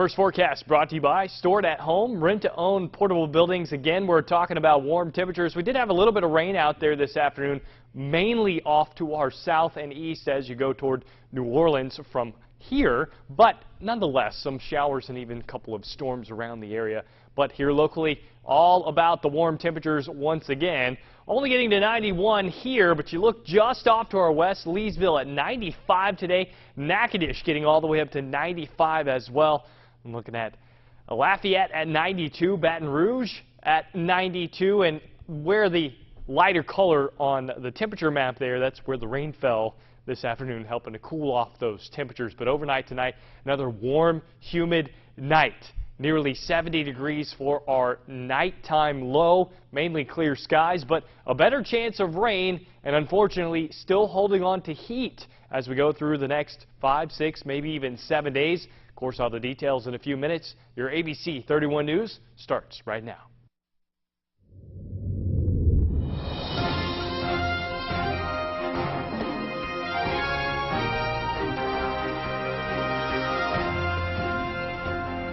First forecast brought to you by Stored at Home, rent-to-own portable buildings. Again, we're talking about warm temperatures. We did have a little bit of rain out there this afternoon, mainly off to our south and east as you go toward New Orleans from here. But nonetheless, some showers and even a couple of storms around the area. But here locally, all about the warm temperatures once again. Only getting to 91 here, but you look just off to our west, Leesville at 95 today. Natchitoches getting all the way up to 95 as well. I'm looking at Lafayette at 92, Baton Rouge at 92, and where the lighter color on the temperature map there, that's where the rain fell this afternoon, helping to cool off those temperatures. But overnight tonight, another warm, humid night. Nearly 70 degrees for our nighttime low, mainly clear skies, but a better chance of rain, and unfortunately still holding on to heat as we go through the next 5, 6, maybe even 7 days. Of course, all the details in a few minutes. Your ABC 31 News starts right now.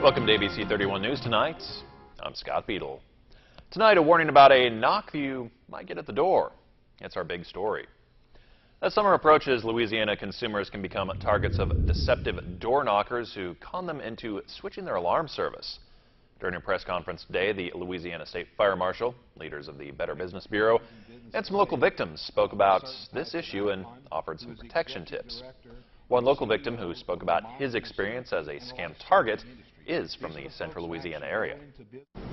Welcome to ABC 31 News tonight. I'm Scott Beadle. Tonight, a warning about a knock you might get at the door. It's our big story. As summer approaches, Louisiana consumers can become targets of deceptive door knockers who con them into switching their alarm service. During a press conference today, the Louisiana State Fire Marshal, leaders of the Better Business Bureau, and some local victims spoke about this issue and offered some protection tips. One local victim who spoke about his experience as a scam target is from the central Louisiana area.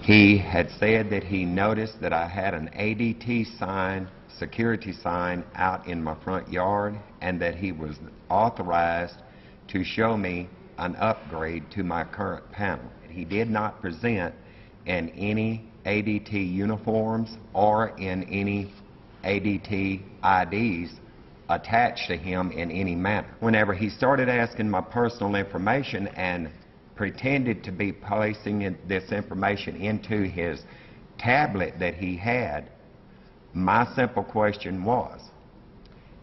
He had said that he noticed that I had an ADT sign, security sign, out in my front yard, and that he was authorized to show me an upgrade to my current panel. He did not present in any ADT uniforms or in any ADT IDs attached to him in any manner. Whenever he started asking my personal information and pretended to be placing this information into his tablet that he had, my simple question was,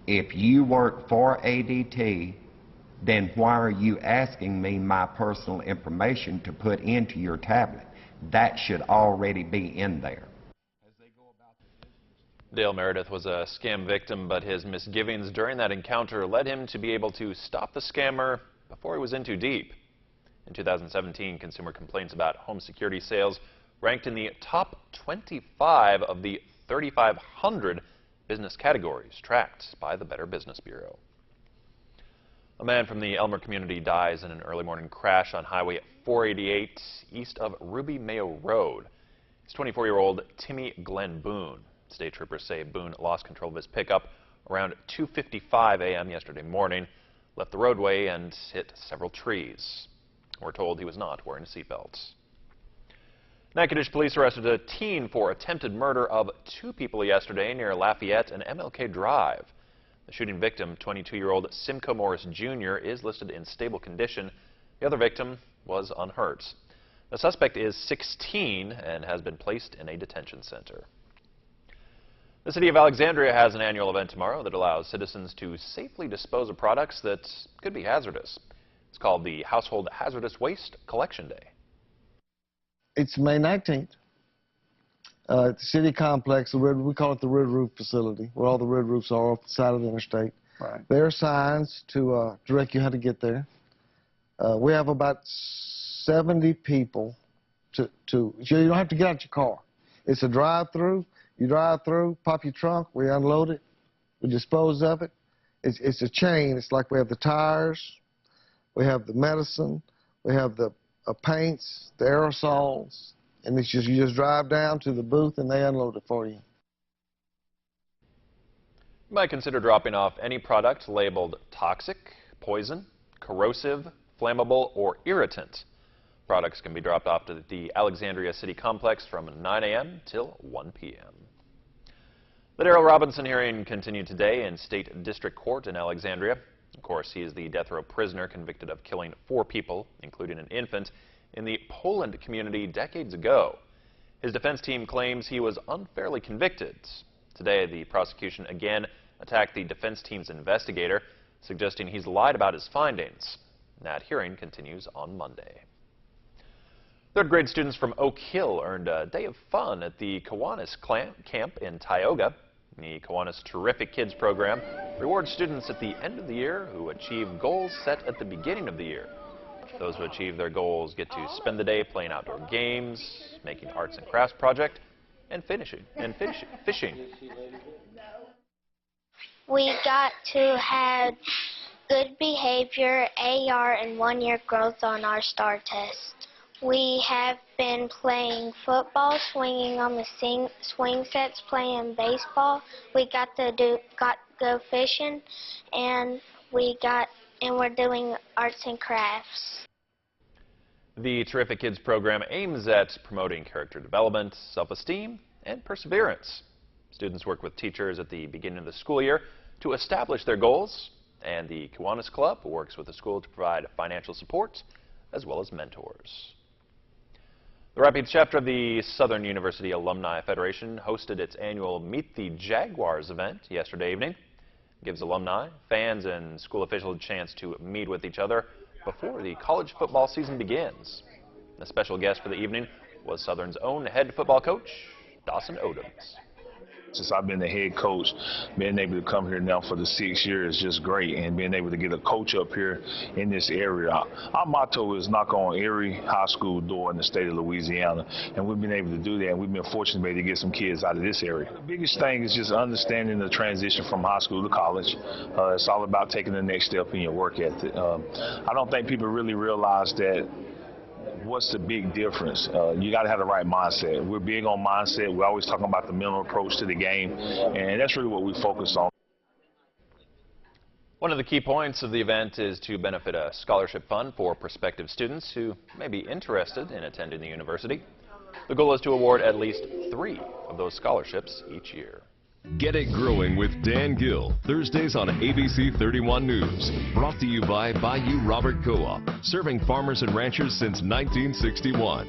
if you work for ADT, then why are you asking me my personal information to put into your tablet? That should already be in there. Dale Meredith was a scam victim, but his misgivings during that encounter led him to be able to stop the scammer before he was in too deep. In 2017, consumer complaints about home security sales ranked in the top 25 of the 3,500 business categories tracked by the Better Business Bureau. A man from the Elmer community dies in an early morning crash on Highway 488 east of Ruby Mayo Road. It's 24-year-old Timmy Glenn Boone. State troopers say Boone lost control of his pickup around 2:55 a.m. yesterday morning, left the roadway and hit several trees. We're told he was not wearing a seatbelt. Natchitoches police arrested a teen for attempted murder of 2 people yesterday near Lafayette and MLK Drive. The shooting victim, 22-year-old Simcoe Morris Jr., is listed in stable condition. The other victim was unhurt. The suspect is 16 and has been placed in a detention center. The city of Alexandria has an annual event tomorrow that allows citizens to safely dispose of products that could be hazardous. It's called the Household Hazardous Waste Collection Day. It's May 19th. At the city complex, we call it the Red Roof Facility, where all the red roofs are off the side of the interstate. Right. There are signs to direct you how to get there. We have about 70 people you don't have to get out your car. It's a drive-through. You drive through, pop your trunk, we unload it, we dispose of it. It's a chain. It's like we have the tires, we have the medicine, we have the paints, the aerosols, and it's just, you just drive down to the booth and they unload it for you. You might consider dropping off any product labeled toxic, poison, corrosive, flammable, or irritant. Products can be dropped off to the Alexandria City Complex from 9 a.m. till 1 p.m. The Darrell Robinson hearing continued today in State District Court in Alexandria. Of course, he is the death row prisoner convicted of killing 4 people, including an infant, in the Poland community decades ago. His defense team claims he was unfairly convicted. Today, the prosecution again attacked the defense team's investigator, suggesting he's lied about his findings. That hearing continues on Monday. Third grade students from Oak Hill earned a day of fun at the Kiwanis camp in Tioga. The Kiwanis Terrific Kids program rewards students at the end of the year who achieve goals set at the beginning of the year. Those who achieve their goals get to spend the day playing outdoor games, making arts and crafts projects, and fishing. We got to have good behavior, AR, and one-year growth on our STAR test. We have been playing football, swinging on the swing sets, playing baseball. We got to go fishing, and we're doing arts and crafts. The Terrific Kids program aims at promoting character development, self-esteem, and perseverance. Students work with teachers at the beginning of the school year to establish their goals, and the Kiwanis Club works with the school to provide financial support as well as mentors. The Rapides chapter of the Southern University Alumni Federation hosted its annual Meet the Jaguars event yesterday evening. It gives alumni, fans, and school officials a chance to meet with each other before the college football season begins. The special guest for the evening was Southern's own head football coach, Dawson Odoms. Since I've been the head coach, being able to come here now for the 6 years is just great, and being able to get a coach up here in this area. Our motto is knock on every high school door in the state of Louisiana, and we've been able to do that, and we've been fortunate to get some kids out of this area. The biggest thing is just understanding the transition from high school to college. It's all about taking the next step in your work ethic. I don't think people really realize that. What's the big difference? You got to have the right mindset. We're big on mindset. We're always talking about the mental approach to the game, and that's really what we focus on. One of the key points of the event is to benefit a scholarship fund for prospective students who may be interested in attending the university. The goal is to award at least 3 of those scholarships each year. Get It Growing with Dan Gill, Thursdays on ABC31 News. Brought to you by Bayou Robert Co-op, serving farmers and ranchers since 1961.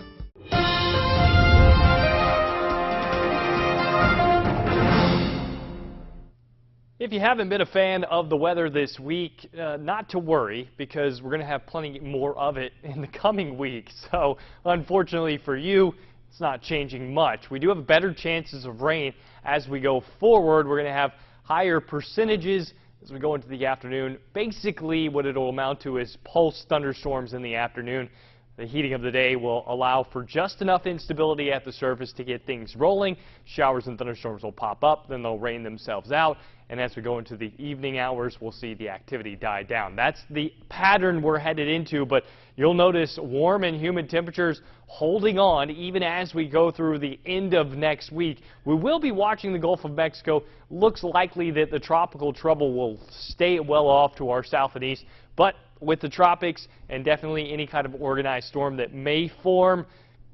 If you haven't been a fan of the weather this week, not to worry, because we're going to have plenty more of it in the coming week. So, unfortunately for you, it's not changing much. We do have better chances of rain as we go forward. We're going to have higher percentages as we go into the afternoon. Basically, what it'll amount to is pulse thunderstorms in the afternoon. The heating of the day will allow for just enough instability at the surface to get things rolling. Showers and thunderstorms will pop up, then they'll rain themselves out. And as we go into the evening hours, we'll see the activity die down. That's the pattern we're headed into, but you'll notice warm and humid temperatures holding on even as we go through the end of next week. We will be watching the Gulf of Mexico. Looks likely that the tropical trouble will stay well off to our south and east, but with the tropics and definitely any kind of organized storm that may form,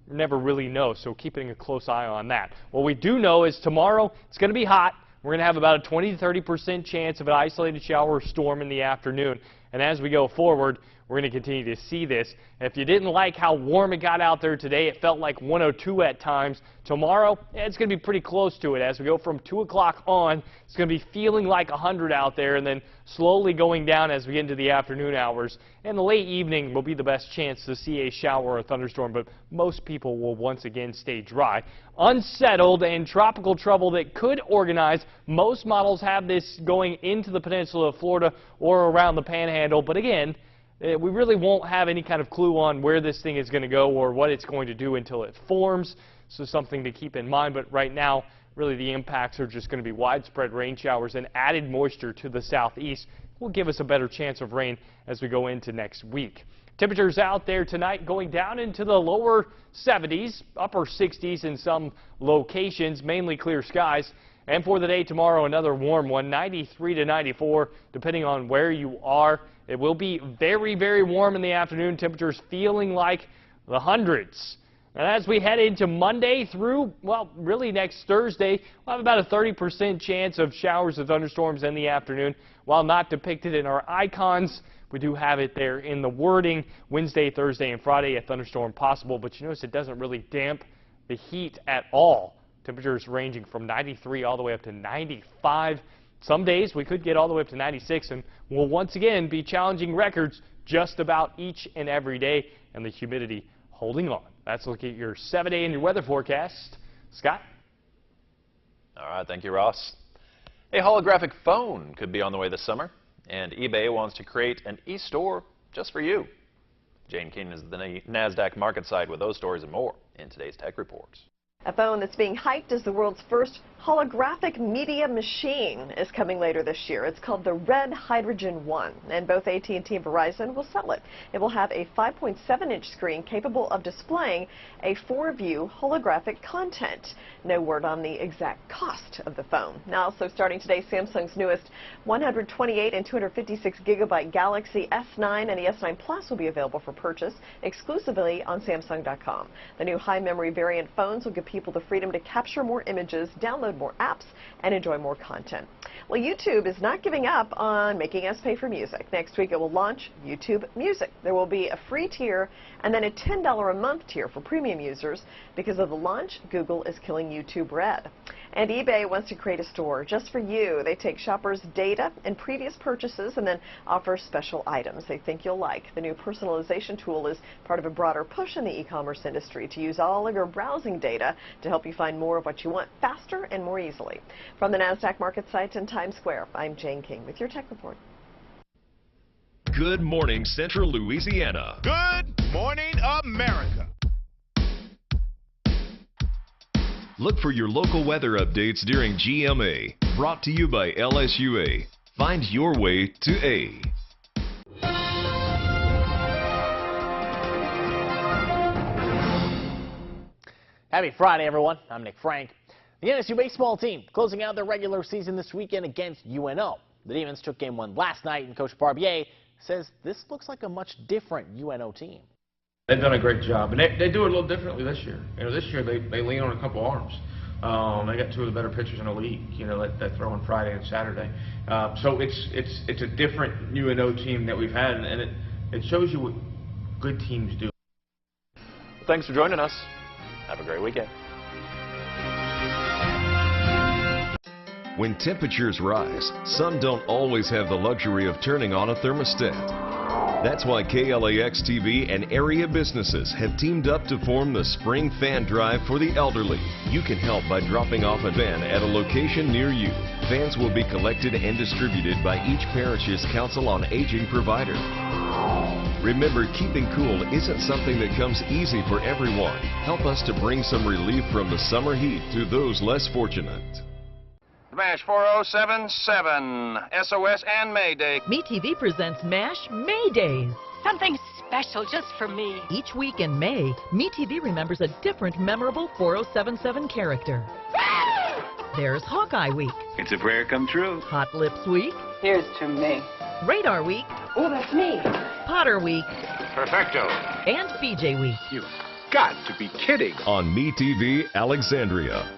you never really know, so keeping a close eye on that. What we do know is tomorrow it's going to be hot. We're going to have about a 20 to 30% chance of an isolated shower or storm in the afternoon. And as we go forward, we're going to continue to see this. If you didn't like how warm it got out there today, it felt like 102 at times. Tomorrow, it's going to be pretty close to it. As we go from 2 o'clock on, it's going to be feeling like 100 out there and then slowly going down as we get into the afternoon hours. And the late evening will be the best chance to see a shower or a thunderstorm, but most people will once again stay dry. Unsettled and tropical trouble that could organize. Most models have this going into the peninsula of Florida or around the Panhandle, but again, we really won't have any kind of clue on where this thing is going to go or what it's going to do until it forms. So something to keep in mind, but right now, really the impacts are just going to be widespread rain showers and added moisture to the southeast will give us a better chance of rain as we go into next week. Temperatures out there tonight going down into the lower 70s, upper 60s in some locations, mainly clear skies. And for the day tomorrow, another warm one, 93 to 94, depending on where you are. It will be very, very warm in the afternoon, temperatures feeling like the hundreds. And as we head into Monday through, well, really next Thursday, we'll have about a 30% chance of showers and thunderstorms in the afternoon. While not depicted in our icons, we do have it there in the wording. Wednesday, Thursday, and Friday, a thunderstorm possible, but you notice it doesn't really damp the heat at all. Temperatures ranging from 93 all the way up to 95. Some days we could get all the way up to 96, and we'll once again be challenging records just about each and every day, and the humidity holding on. That's a look at your 7-day and your weather forecast. Scott? All right, thank you, Ross. A holographic phone could be on the way this summer, and eBay wants to create an e-store just for you. Jane Keenan is the NASDAQ market site with those stories and more in today's Tech Reports. A phone that's being hyped as the world's first holographic media machine is coming later this year. It's called the Red Hydrogen One, and both AT&T and Verizon will sell it. It will have a 5.7-inch screen capable of displaying a 4-view holographic content. No word on the exact cost of the phone. Now, also starting today, Samsung's newest 128 and 256 gigabyte Galaxy S9 and the S9 Plus will be available for purchase exclusively on Samsung.com. The new high-memory variant phones will give people the freedom to capture more images, download more apps, and enjoy more content. Well, YouTube is not giving up on making us pay for music. Next week, it will launch YouTube Music. There will be a free tier and then a $10 a month tier for premium users. Because of the launch, Google is killing YouTube Red. And eBay wants to create a store just for you. They take shoppers' data and previous purchases and then offer special items they think you'll like. The new personalization tool is part of a broader push in the e-commerce industry to use all of your browsing data to help you find more of what you want faster and more easily. From the NASDAQ market site in Times Square, I'm Jane King with your Tech Report. Good morning, Central Louisiana. Good morning, America. Look for your local weather updates during GMA. Brought to you by LSUA. Find your way to A. Happy Friday, everyone. I'm Nick Frank. The NSU baseball team closing out their regular season this weekend against UNO. The Demons took game 1 last night, and Coach Barbier says this looks like a much different UNO team. They've done a great job, and they do it a little differently this year. You know, this year they lean on a couple arms. They got 2 of the better pitchers in the league. You know, that throw on Friday and Saturday. So it's a different UNO team that we've had, and it shows you what good teams do. Thanks for joining us. Have a great weekend. When temperatures rise, some don't always have the luxury of turning on a thermostat. That's why KLAX TV and area businesses have teamed up to form the Spring Fan Drive for the elderly. You can help by dropping off a fan at a location near you. Fans will be collected and distributed by each parish's Council on Aging provider. Remember, keeping cool isn't something that comes easy for everyone. Help us to bring some relief from the summer heat to those less fortunate. MASH 4077, SOS and Mayday. MeTV presents MASH May Days. Something special just for me. Each week in May, MeTV remembers a different memorable 4077 character. There's Hawkeye Week. It's a prayer come true. Hot Lips Week. Here's to me. Radar Week. Oh, that's me. Potter Week. Perfecto. And BJ Week. You've got to be kidding. On MeTV Alexandria.